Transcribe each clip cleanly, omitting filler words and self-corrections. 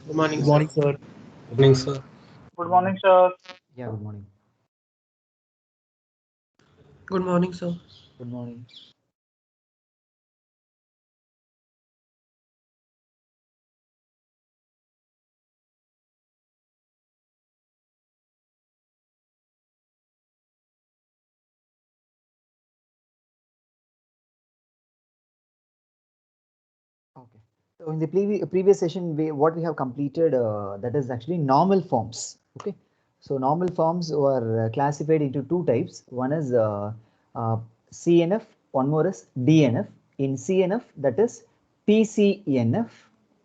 Good morning, Good sir. morning, sir. Good morning, sir. Good morning, sir. Yeah, good morning. Good morning, sir. Good morning. Okay. So in the previous session, what we have completed that is actually normal forms. Okay. So normal forms were classified into two types. One is uh, CNF. One more is DNF. In CNF, that is PCNF.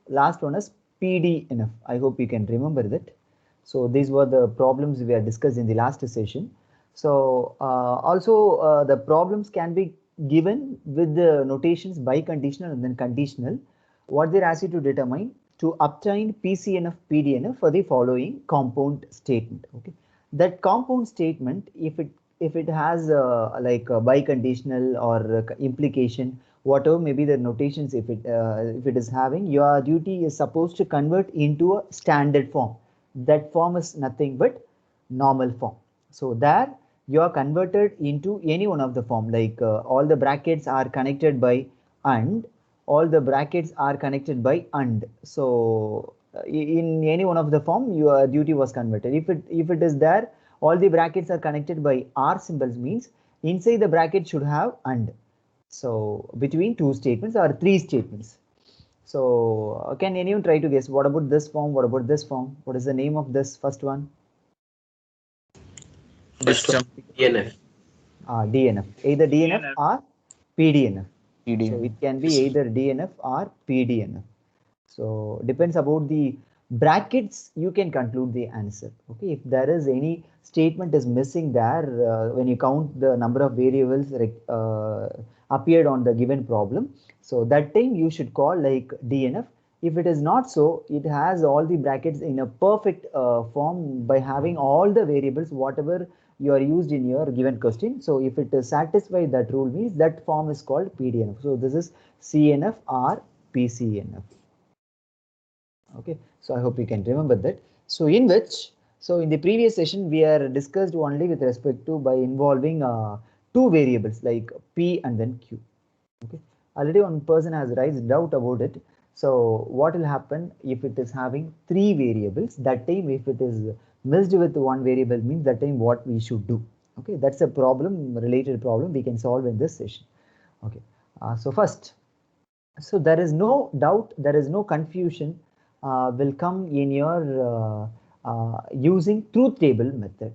Last one is PDNF. I hope you can remember that. So these were the problems we had discussed in the last session. So also the problems can be given with the notations biconditional and then conditional. What they're asked you to determine to obtain PCNF PDNF for the following compound statement. Okay, that compound statement, if it has like a biconditional or implication, whatever may be the notations, if it is having, your duty is supposed to convert into a standard form. That form is nothing but normal form. So there you are converted into any one of the form, like all the brackets are connected by and, all the brackets are connected by and. So in any one of the form your duty was converted. If it is there, all the brackets are connected by r symbols, means inside the bracket should have and. So between two statements or three statements. So can anyone try to guess what about this form? What about this form? What is the name of this first one? First one, DNF. DNF. Either DNF DNF. or PDNF. So PDN. it can be either DNF or PDNF. So depends about the brackets, you can conclude the answer. Okay, if there is any statement is missing there, when you count the number of variables appeared on the given problem, so that time you should call like DNF. If it is not so, it has all the brackets in a perfect form by having all the variables whatever you are used in your given question. So if it is satisfied that rule, means that form is called PDNF. So this is CNF or PCNF. Okay, so I hope you can remember that. So in the previous session we are discussed only with respect to by involving two variables like P and then Q. Okay, already one person has raised doubt about it. So what will happen if it is having three variables? That time if it is mixed with one variable, means that time what we should do. Okay, that's a related problem we can solve in this session. Okay, so first, so there is no doubt, there is no confusion will come in your using truth table method.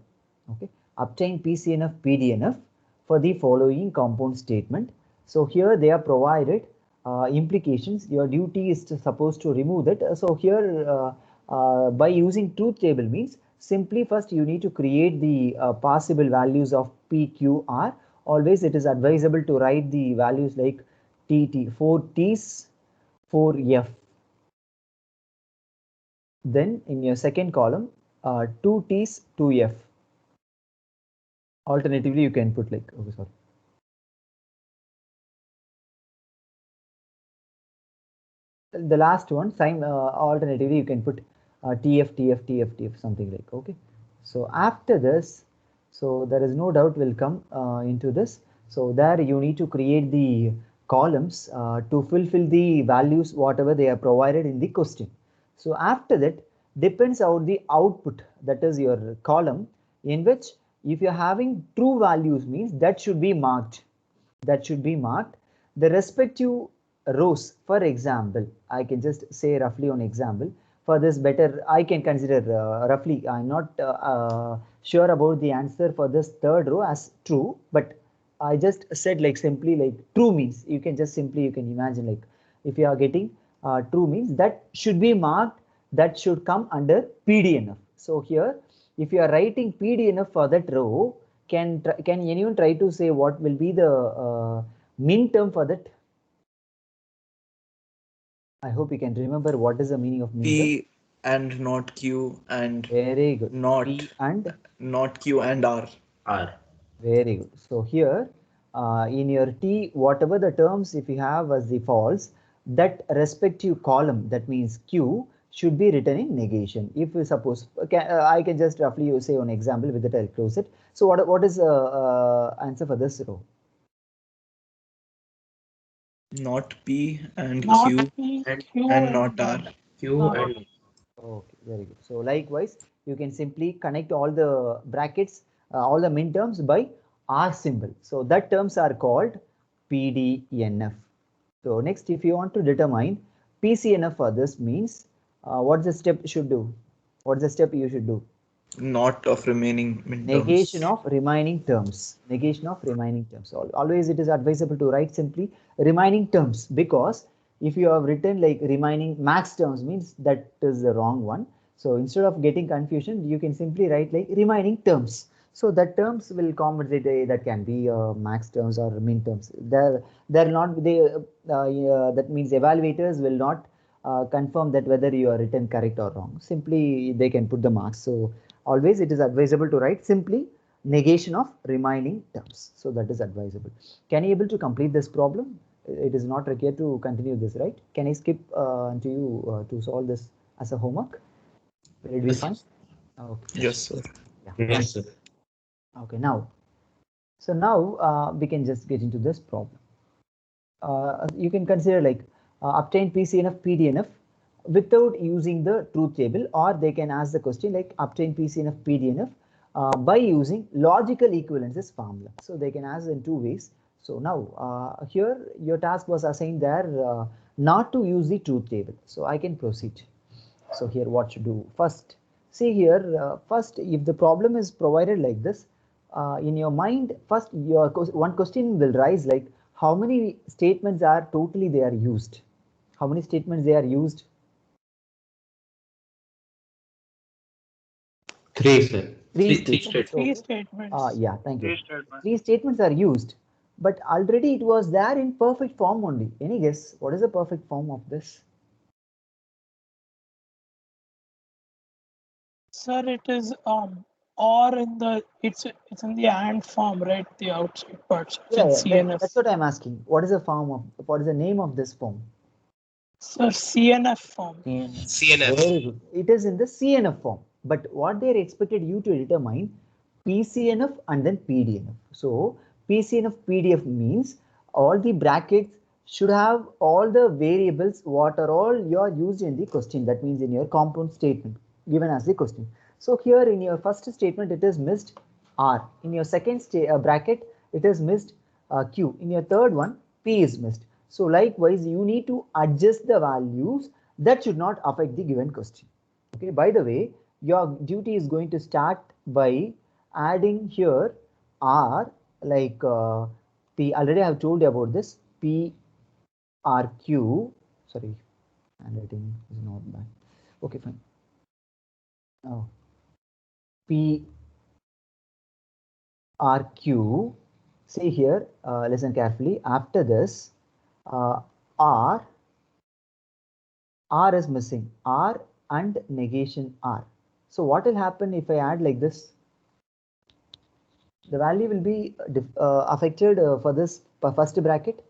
Okay, obtain PCNF PDNF for the following compound statement. So here they are provided implications. Your duty is supposed to remove that. So here by using truth table means simply first you need to create the possible values of P, Q, R. Always it is advisable to write the values like TT, 4 T's, 4 F. Then in your second column, 2 T's, 2 F. Alternatively, you can put like, okay, sorry. The last one, alternatively, you can put TF, TF, TF, TF, something like, okay. So after this, so there is no doubt will come into this. So there you need to create the columns to fulfill the values, whatever they are provided in the question. So after that, depends on the output, that is your column, in which if you're having true values, means that should be marked. That should be marked. The respective rows, for example, I can just say roughly on example. For this better, I can consider roughly, I'm not sure about the answer for this third row as true, but I just said like simply like true means, you can just simply, you can imagine like if you are getting true means that should be marked, that should come under PDNF. So here, if you are writing PDNF for that row, can anyone try to say what will be the min term for that? I hope you can remember what is the meaning of min term. P and not Q and Very good. not P and not Q and R. R. very good. So here in your T, whatever the terms if you have as the false, that respective column, that means Q, should be written in negation. If we suppose, I can just roughly say an example with it, I'll close it. So what is answer for this row? Not P and Not Q P, and Q, and not R. Q R. and Okay, very good. So likewise, you can simply connect all the brackets, all the min terms by R symbol. So that terms are called PDNF. So next, if you want to determine PCNF for this means, what's the step you should do? What's the step you should do? Not of remaining min Negation terms. of remaining terms. Negation of remaining terms. Always it is advisable to write simply remaining terms, because if you have written like remaining max terms means that is the wrong one. So instead of getting confusion, you can simply write like remaining terms. So that terms will compensate. That can be max terms or min terms. They're not they. That means evaluators will not confirm that whether you are written correct or wrong. Simply they can put the marks. So always it is advisable to write simply negation of remaining terms. So that is advisable. Can you able to complete this problem? It is not required to continue this, right? Can I skip to you to solve this as a homework? Will it be fine? Okay. Yes, sir. Yeah. yes, sir. Okay. Now, so now we can just get into this problem. You can consider like obtain PCNF, PDNF without using the truth table, or they can ask the question like obtain PCNF, PDNF by using logical equivalences formula. So they can ask in two ways. So now here your task was assigned there not to use the truth table. So I can proceed. So here what to do? First, see here, first if the problem is provided like this, in your mind, first your one question will rise like how many statements are totally they are used? How many statements they are used? 3, sir. Three Three statements. Three So, statements. yeah, thank you. Three statements are used, but already it was there in perfect form only. Any guess? What is the perfect form of this? Sir, it is or in the it's in the and form, right? The outside parts. Yeah, It's CNF. that's what I'm asking. What is the form of? What is the name of this form? Sir, CNF form. CNF. Very good. It is in the CNF form, but what they expected you to determine PCNF and then PDNF. So PCNF PDF means all the brackets should have all the variables what are all you are used in the question. That means in your compound statement given as the question. So here in your first statement it is missed R. In your second bracket it is missed Q. In your third one P is missed. So likewise you need to adjust the values that should not affect the given question. Okay, by the way, your duty is going to start by adding here R, like P. Already I have told you about this P R Q. Sorry, handwriting is not bad. Okay, fine. Now P R Q. See here, listen carefully. After this, R is missing. R and negation R. So what will happen if I add like this? The value will be affected for this first bracket,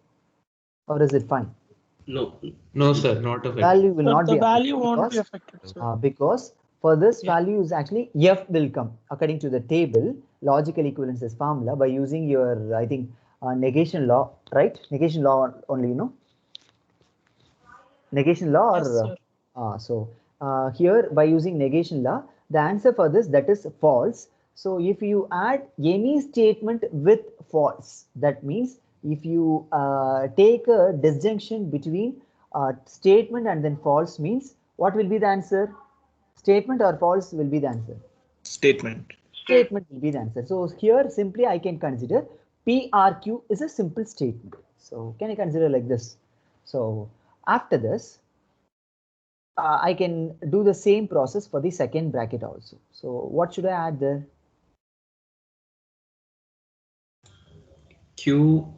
or is it fine? No, sir, not affected. Value will Sir, not the be value affected won't be because, affected, sir. because for this value is actually F will come according to the table logical equivalences formula by using your I think negation law, right? Negation law only, you know. Negation law, Yes, or sir. so here by using negation law, the answer for this that is false. So if you add any statement with false, that means if you take a disjunction between statement and then false means what will be the answer? Statement or false will be the answer? Statement. Statement will be the answer. So here simply I can consider PRQ is a simple statement. So can I consider like this? So after this, I can do the same process for the second bracket also. So what should I add there? Q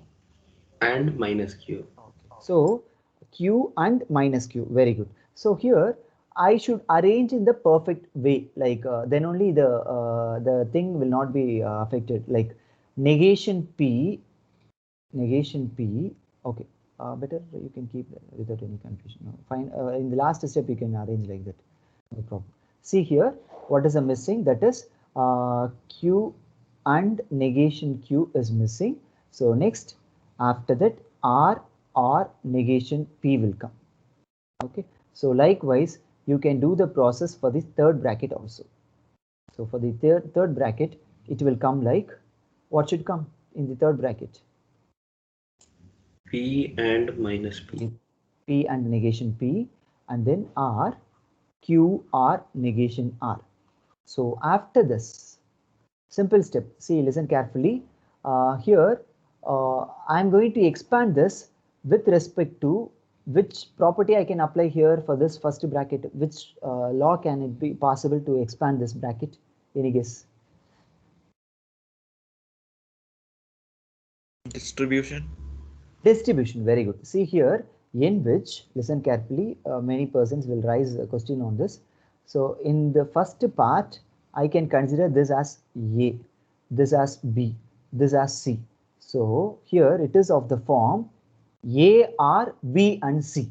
and minus Q. So Q and minus Q, very good. So here I should arrange in the perfect way, like then only the thing will not be affected. Like negation P, okay. better you can keep without any confusion. No, fine. In the last step you can arrange like that. No problem. See here, what is missing? That is Q and negation Q is missing. So next, after that, R or negation P will come. Okay. So likewise, you can do the process for the third bracket also. So for the third bracket, it will come like, what should come in the third bracket? P and minus P. P and negation P, and then R, Q, R, negation R. So after this, simple step, see, listen carefully. Here, I'm going to expand this with respect to which property I can apply here for this first bracket. Which law can it be possible to expand this bracket? Any guess? Distribution. Distribution, very good. See here, in which, listen carefully, many persons will raise a question on this. So in the first part, I can consider this as A, this as B, this as C. So here it is of the form A, R, B and C.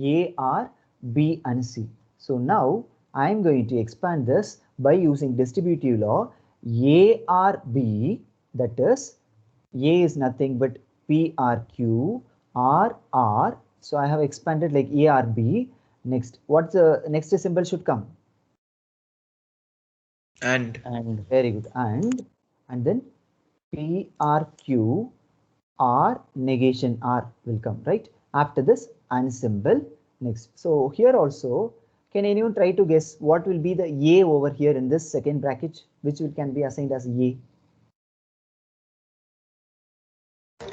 A, R, B and C. So now I am going to expand this by using distributive law. A, R, B, that is A is nothing but P, R, Q, R, R. So I have expanded like A, R, B. Next, what's the next symbol should come? And very good. And then P, R, Q, R, negation R will come, right? After this, and symbol next. So here also, can anyone try to guess what will be the A over here in this second bracket, which can be assigned as A?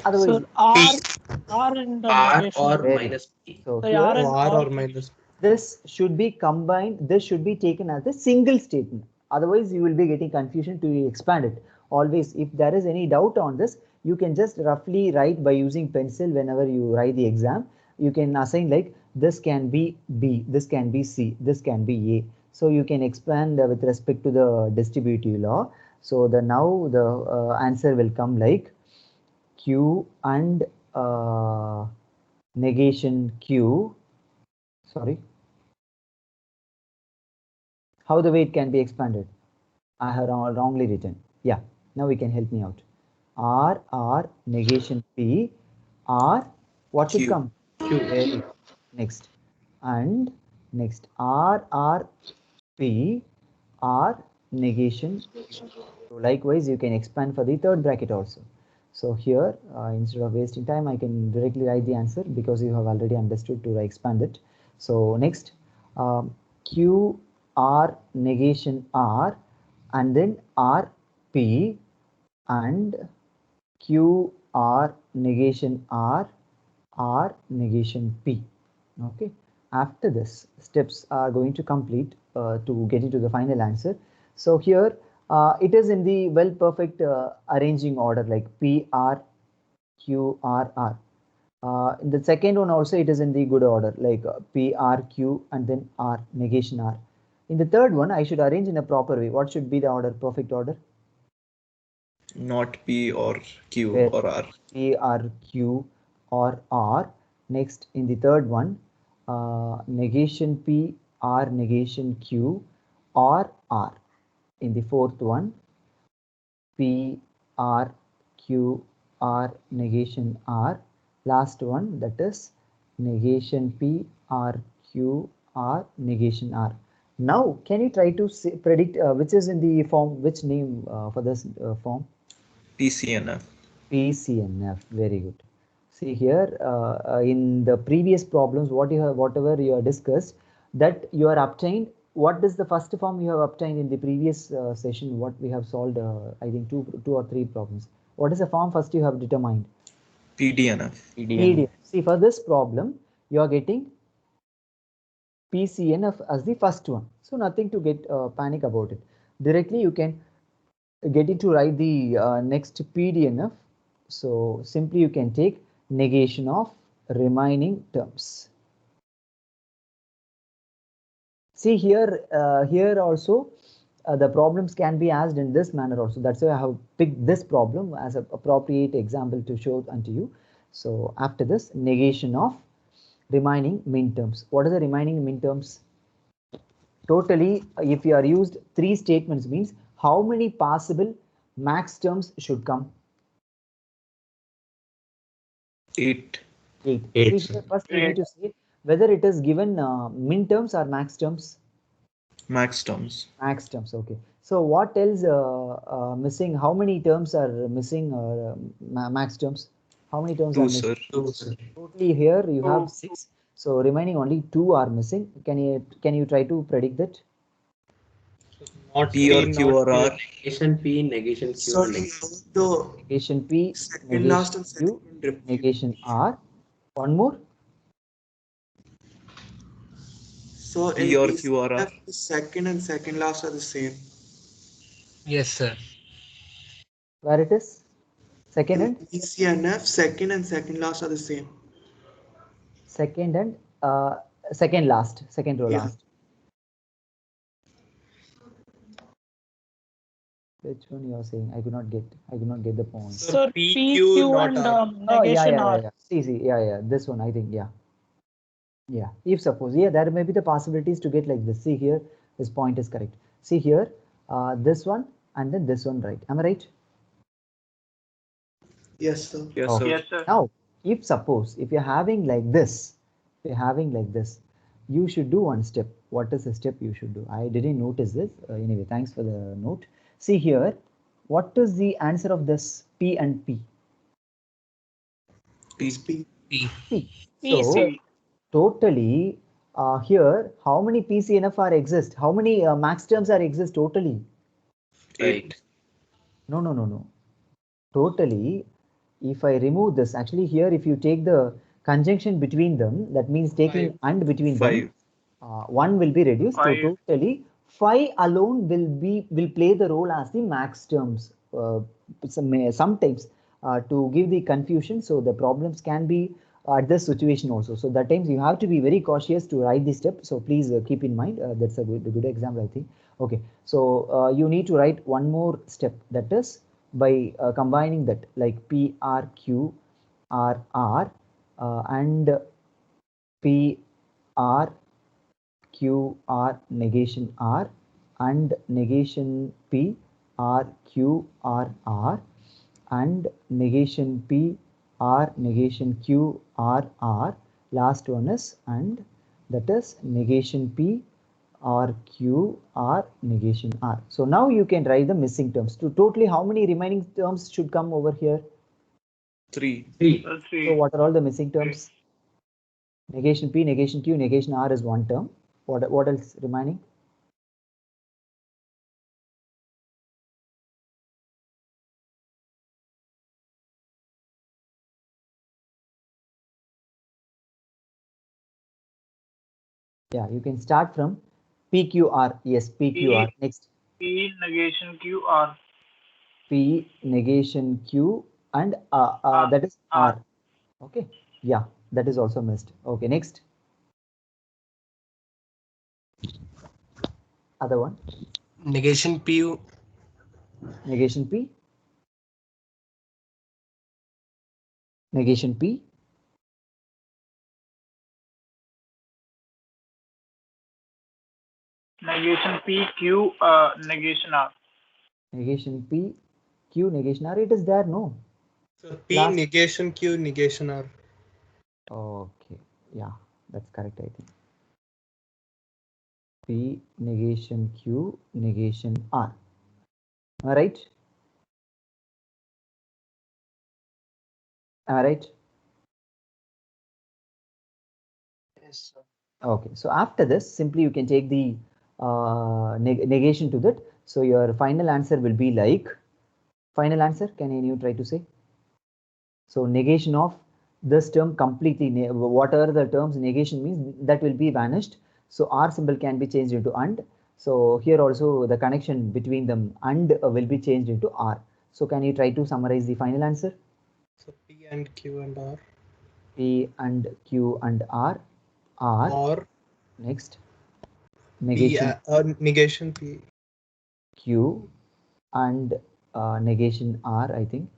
So R and R negation. or minus P. So Sorry, here, R or minus. this should be combined. This should be taken as a single statement. Otherwise, you will be getting confusion to expand it. Always, if there is any doubt on this, you can just roughly write by using pencil whenever you write the exam. You can assign like this can be B, this can be C, this can be A. So you can expand with respect to the distributive law. So now the answer will come like Q and negation Q. Sorry. How the way it can be expanded? I have wrongly written. Yeah, now we can help me out. R negation P, R, what should Q. come? Q. Next. And next R P, R negation. So likewise, you can expand for the third bracket also. So here, instead of wasting time, I can directly write the answer because you have already understood to expand it. So next, Q, R negation R, and then R, P, and Q, R negation R, R negation P. Okay. After this, steps are going to complete to get into the final answer. So here, it is in the perfect arranging order like P, R, Q, R, R. In the second one also it is in the good order like P, R, Q and then R, negation R. In the third one, I should arrange in a proper way. What should be the order, perfect order? Not P or Q or R. P, R, Q or R. Next, in the third one, negation P, R, negation Q or R. In the fourth one, P, R, Q, R, negation R. Last one, that is negation P, R, Q, R, negation R. Now, can you try to predict which is in the form, which name for this form? PCNF. PCNF, very good. See here, in the previous problems, whatever you have discussed, that you are obtained. What is the first form you have obtained in the previous session? What we have solved, I think two or three problems. What is the form first you have determined? PDNF. PDNF. See, for this problem, you are getting PCNF as the first one. So nothing to get panic about it. Directly you can get it to write the next PDNF. So simply you can take negation of remaining terms. See here, here also the problems can be asked in this manner also. That's why I have picked this problem as an appropriate example to show unto you. So after this, negation of remaining min terms. What are the remaining min terms? Totally, if you are used 3 statements, means how many possible max terms should come? 8. 8. Eight, See, sir. first we need to say whether it is given min terms or max terms. Max terms. Max terms, okay. So what else missing? How many terms are missing max terms? How many terms 2, are missing? sir. 2, sir. Totally here you have 6. So remaining only 2 are missing. Can you try to predict that? Not P or P, Q not or Q. R. Negation P, negation Q, So and the Negation P, second negation last and Q, second repeat. negation R. One more. So P in or Q or R. PCF, the second and second last are the same. Yes, sir. Where it is? Second In and ECNF, second and second last are the same. second and second last, second row Yeah. last. Which one you are saying? I could not get the point. Sir, P, P, Q, Q, not and R. Oh, yeah, negation yeah, R. yeah, yeah. See, yeah. This one, I think, yeah. Yeah, if suppose, yeah, there may be the possibilities to get like this. See here, this point is correct. See here, this one and then this one, right? Am I right? Yes, sir. Yes, Okay. sir. Yes, sir. Now, if suppose, if you're having like this, you should do one step. What is the step you should do? I didn't notice this. Anyway, thanks for the note. See here, what is the answer of this P and P? It's P. P. P. P, So, C. totally, here, how many PCNF are exist? How many max terms are exist totally? 8. No. Totally, if I remove this, actually here, if you take the conjunction between them, that means taking 5. and between 5. them, 1 will be reduced. So 5. totally, 5 alone will play the role as the max terms. Sometimes to give the confusion, so the problems can be at this situation also. So that times you have to be very cautious to write this step. So please keep in mind that's a good example, I think. Okay, so you need to write one more step, that is by combining that, like P R Q R R and P R Q R negation R and negation P R Q R R and negation P R negation Q R R. Last one is and, that is negation P R Q R negation R. So now you can write the missing terms. To totally how many remaining terms should come over here? 3. 3. So So 3. what are all the missing terms? Negation P, negation Q, negation R is one term. What else remaining? Yeah, you can start from PQR. Yes, PQR. Next, P negation Q R. P negation Q and that is R. Okay, yeah, that is also missed. Okay, next. Other one, Negation P. negation P, negation P, Negation P Q negation R. negation P, Q, negation R. It is there, no? So P Last. negation Q negation R. Okay, yeah, that's correct, I think. P negation Q negation R. Am I right? Am I right? Yes, sir. Okay, so after this, simply you can take the negation to that. So your final answer will be like, final answer, can any you try to say? So negation of this term completely, what are the terms negation means, that will be vanished. So R symbol can be changed into and. So here also the connection between them and will be changed into R. So can you try to summarize the final answer? So P and Q and R. P and Q and R. R. Or Next. P, Negation negation P. Q and negation R, I think.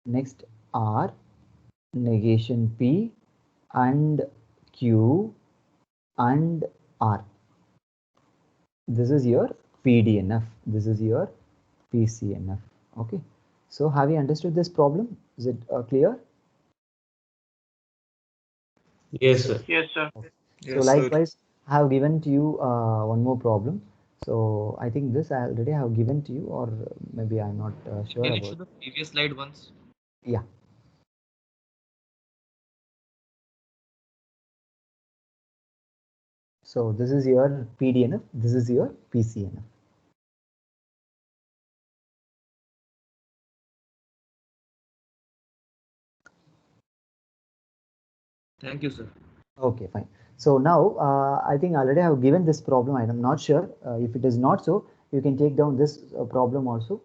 next R, negation P and Q and R. This is your PDNF. This is your PCNF. Okay. So have you understood this problem? Is it clear? Yes, sir. Yes, sir. So Yes, sir. likewise, I have given to you one more problem. So I think this I already have given to you, or maybe I'm not sure Can you about. show the previous slide once? Yeah. So this is your PDNF. This is your PCNF. Thank you, sir. Okay, fine. So now I think I already have given this problem. I am not sure if it is not so. You can take down this problem also.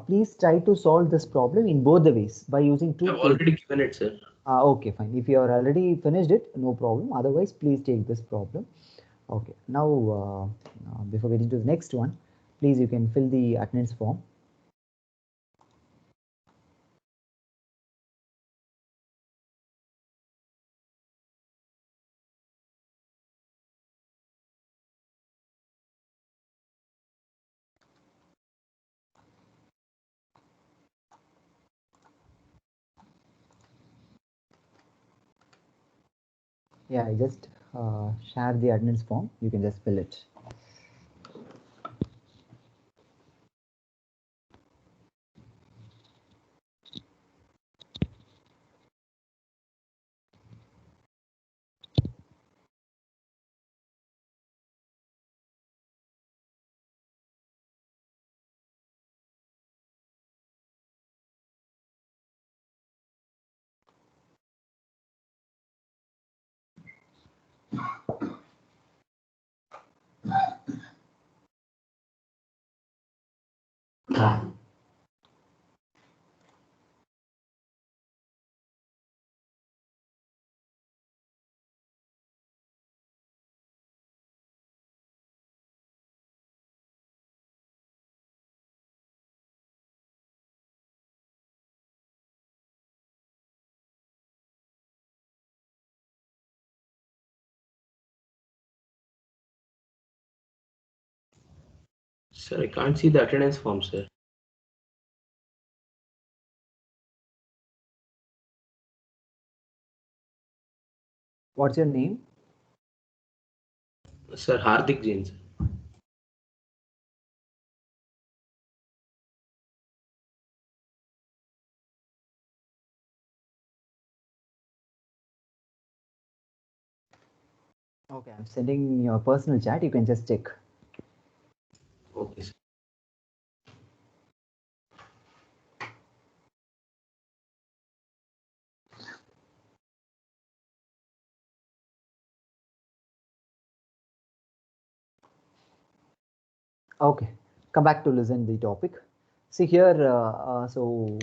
Please try to solve this problem in both the ways by using two. I've already given it, sir. Okay, fine. If you are already finished it, no problem. Otherwise, please take this problem. Okay. Now, before getting to the next one, please you can fill the attendance form. Yeah, I just share the attendance form. You can just fill it. Sir, I can't see the attendance form, sir. What's your name? Sir, Hardik Jain, sir. Okay, I'm sending your personal chat. You can just check. Okay, sir. Okay, come back to listen the topic. See here, so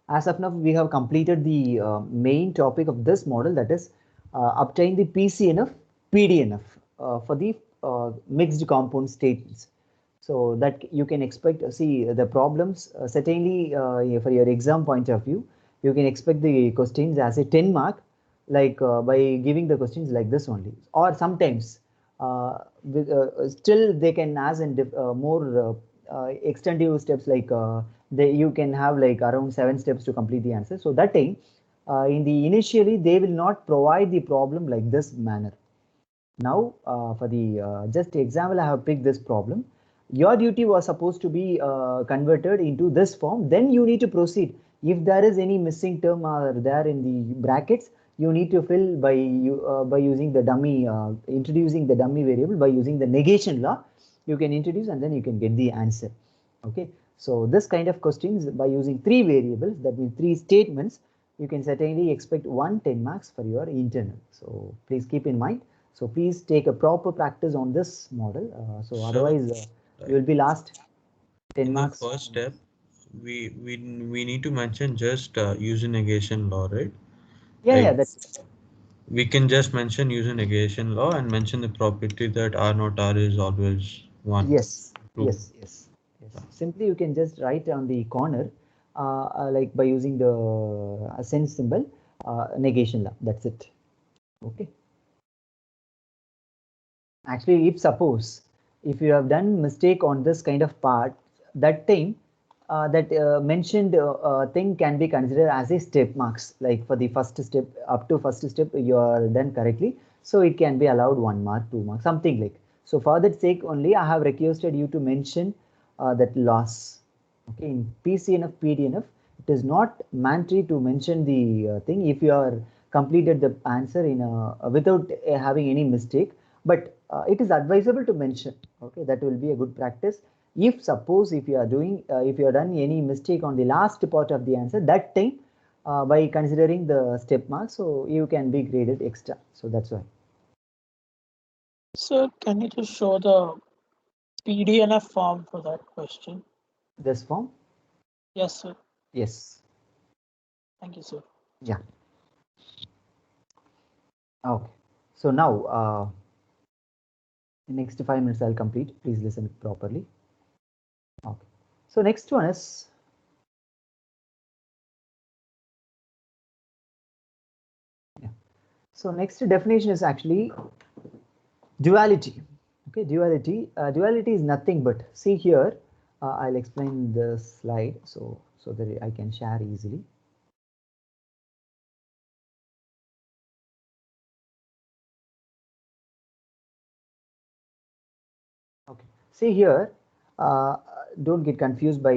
as of now, we have completed the main topic of this model, that is obtain the PCNF, PDNF for the mixed compound statements. So that you can expect, see the problems, certainly for your exam point of view, you can expect the questions as a 10 mark, like by giving the questions like this only, or sometimes still they can ask in more extensive steps, like you can have like around 7 steps to complete the answer. So that time in the initially they will not provide the problem like this manner. Now for the just example, I have picked this problem. Your duty was supposed to be converted into this form. Then you need to proceed. If there is any missing term there in the brackets, you need to fill by using the dummy, introducing the dummy variable by using the negation law. You can introduce and then you can get the answer. Okay. So this kind of questions by using 3 variables, that means 3 statements, you can certainly expect 10 marks for your internal. So please keep in mind. So please take a proper practice on this model. So Sir, otherwise you will be last 10 in the marks. first step, we need to mention just using negation law, right? Yeah, yeah, Like, that's we can just mention using negation law and mention the property that R not R is always 1. yes, True. yes. Simply you can just write on the corner like by using the sense symbol, negation law. That's it. Okay. Actually, if you have done mistake on this kind of part, that time that mentioned thing can be considered as a step marks. Like for the first step, up to first step, you are done correctly, so it can be allowed 1 mark, 2 marks, something like. So for that sake only, I have requested you to mention that loss. Okay, in PCNF, PDNF, it is not mandatory to mention the thing if you are completed the answer in without having any mistake, but it is advisable to mention. Okay, that will be a good practice. If suppose if you are doing if you have done any mistake on the last part of the answer, that time by considering the step mark, so you can be graded extra. So that's why. Sir, can you just show the PDNF form for that question? This form? Yes, sir. Yes. Thank you, sir. Yeah. Okay. So now in next 5 minutes I'll complete. Please listen properly. Okay. So next one is so next definition is actually duality. Okay, duality. Duality is nothing but, see here. I'll explain the slide so that I can share easily. Okay. See here. Don't get confused by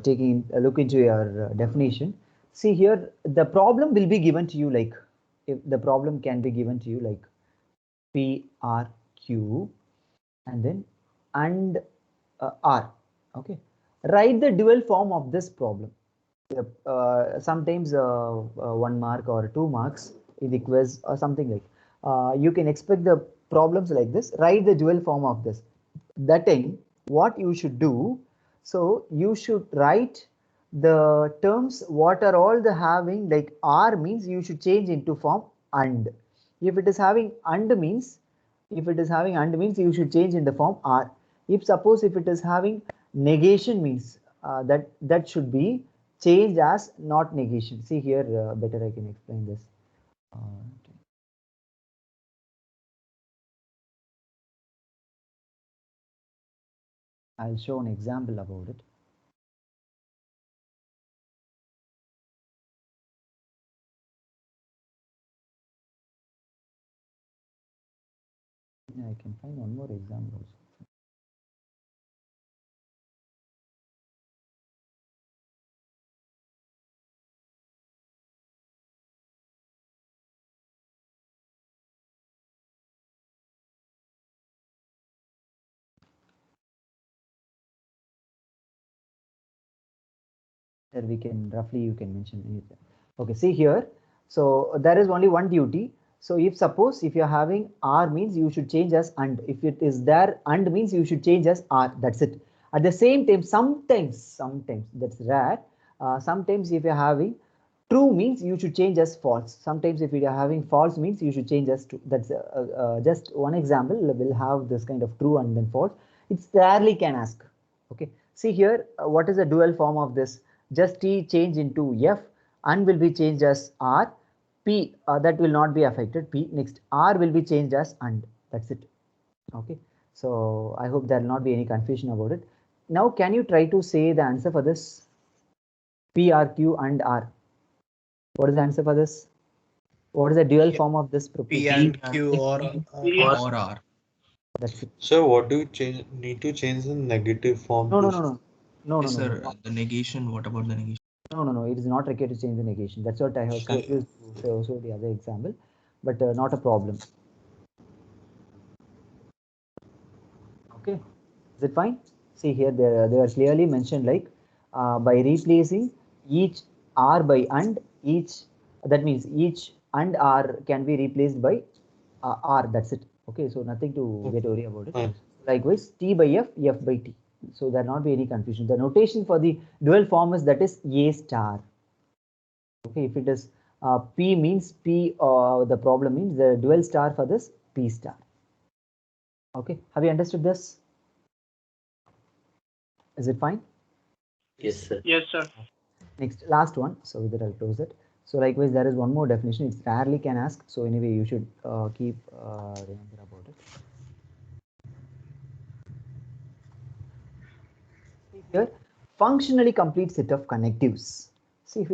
taking a look into your definition. See here, the problem will be given to you like, if the problem can be given to you like P, R, Q, and then and R. Okay, write the dual form of this problem. Sometimes 1 mark or 2 marks in the quiz or something like. You can expect the problems like this. Write the dual form of this. That time, what you should do? So you should write the terms what are all the having like R means you should change into form and. If it is having and means, you should change in the form R. If suppose if it is having negation means that should be changed as not negation. See here, better I can explain this. I'll show an example about it. Yeah, I can find one more example also. There we can roughly you can mention anything. Okay, see here. So there is only one duty. So if suppose if you're having R means you should change as and. If it is there and means you should change as R. That's it. At the same time, sometimes that's rare. Sometimes if you're having true means you should change as false. Sometimes if you are having false means you should change as true. That's just one example. We'll have this kind of true and then false. It's rarely can ask. Okay. See here, what is the dual form of this? Just T change into F and will be changed as R. P that will not be affected. P next R will be changed as and. That's it. Okay. So I hope there will not be any confusion about it. Now can you try to say the answer for this? P, R, Q and R. What is the answer for this? What is the dual form of this property? P and Q or R. That's it. So what do you need to change the negative form? No. Yes, sir. The negation. What about the negation? No. It is not required to change the negation. That's what I was confused to say also the other example, but not a problem. Okay, is it fine? See here, they are clearly mentioned like by replacing each R by and each. That means each and R can be replaced by R. That's it. Okay, so nothing to get worried about it. Likewise, T by F, F by T. So there not be any confusion. The notation for the dual form is that is A star. Okay, if it is P means P, the problem means the dual star for this P star. Okay, have you understood this? Is it fine? Yes, sir. Yes, sir. Next, last one. So with that, I'll close it. So likewise, there is one more definition. It's rarely can ask. So anyway, you should keep remember about it. Here, functionally complete set of connectives. See,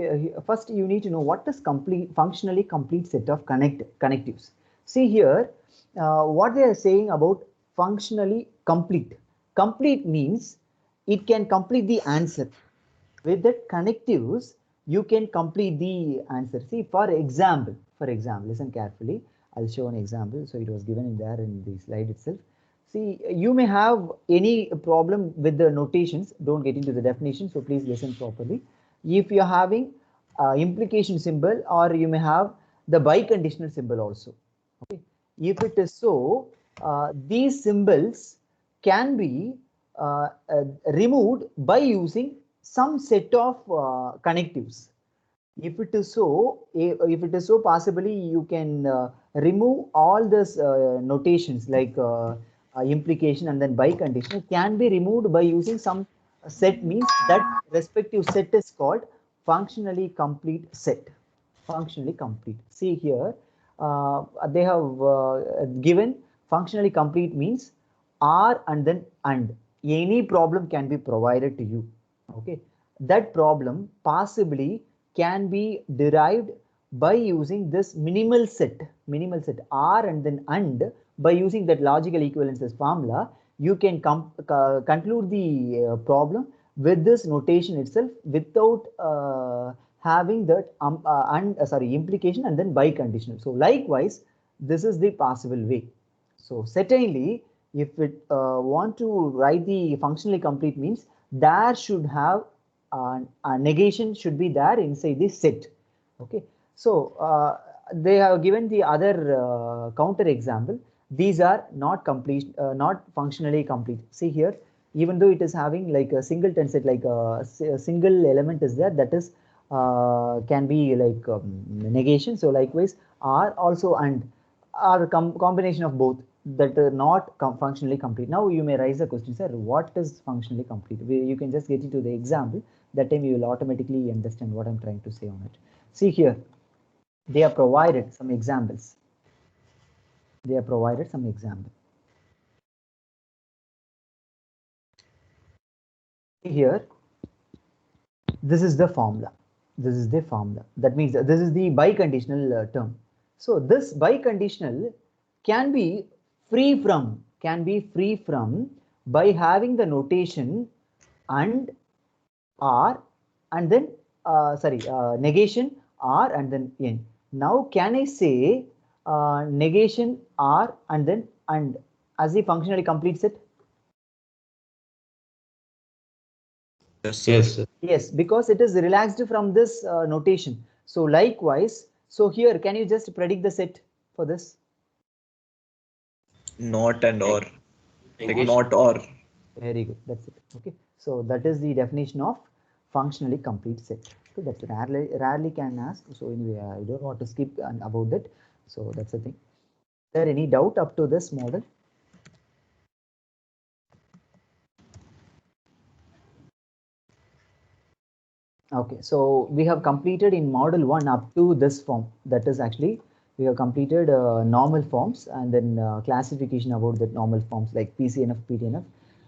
first you need to know what is functionally complete set of connectives. See here, what they are saying about functionally complete. Complete means it can complete the answer. With that connectives, you can complete the answer. See, for example, listen carefully. I'll show an example. So it was given in there in the slide itself. See, you may have any problem with the notations. Don't get into the definition. So please listen properly. If you're having implication symbol, or you may have the biconditional symbol also. Okay. If it is so, these symbols can be removed by using some set of connectives. If it is so, possibly you can remove all this notations like implication and then biconditional can be removed by using some set. Means that respective set is called functionally complete set. Functionally complete. See here, they have given functionally complete means or and then and. Any problem can be provided to you. Okay, that problem possibly can be derived by using this minimal set or and then and. By using that logical equivalences formula, you can conclude the problem with this notation itself without having that implication and then biconditional. So likewise, this is the possible way. So certainly, if it want to write the functionally complete means there should have a negation should be there inside this set. Okay, so they have given the other counter example. These are not complete, not functionally complete. See here, even though it is having like a singleton set, like a single element is there, that is can be like negation. So likewise, are also and are combination of both that are not functionally complete. Now you may raise a question, sir, what is functionally complete? You can just get into the example. That time you will automatically understand what I'm trying to say on it. See here, they have provided some examples. Here, this is the formula. That means this is the biconditional term. So this biconditional can be free from by having the notation and or and then negation or and then n. Now can I say negation or and then and as the functionally complete set? Yes, sir. Yes, sir. Yes, because it is relaxed from this notation. So likewise, so here can you just predict the set for this? Not and or. Like Negation. not or. Very good. That's it. Okay. So that is the definition of functionally complete set. So that's rarely can ask. So anyway, I don't want to skip about that. So that's the thing. Is there any doubt up to this model? Okay, so we have completed in model 1 up to this form. That is actually we have completed normal forms and then classification about the normal forms like PCNF, PDNF.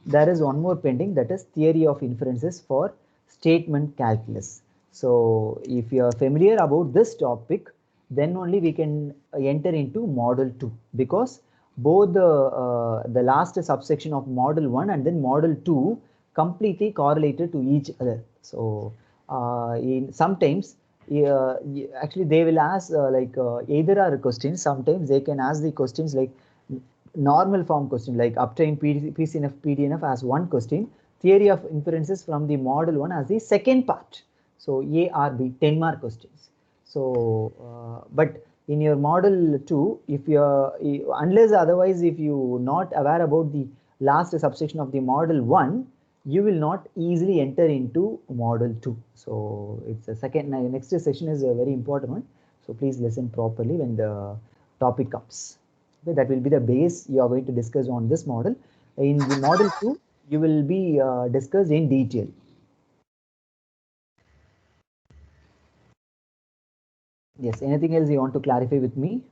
There is one more pending, that is theory of inferences for statement calculus. So if you are familiar about this topic, then only we can enter into model 2, because both the last subsection of model 1 and then model 2 completely correlated to each other. So sometimes actually they will ask either are questions. Sometimes they can ask the questions like normal form question, like obtain PCNF, PDNF as one question, theory of inferences from the model 1 as the second part. So A or B, 10 mark questions. So but in your model 2, if you unless otherwise if you not aware about the last subsection of the model 1, you will not easily enter into model 2. So it's a next session is a very important one. So please listen properly when the topic comes. Okay, that will be the base you are going to discuss on this model. In the model 2, you will be discussed in detail. Yes. Anything else you want to clarify with me?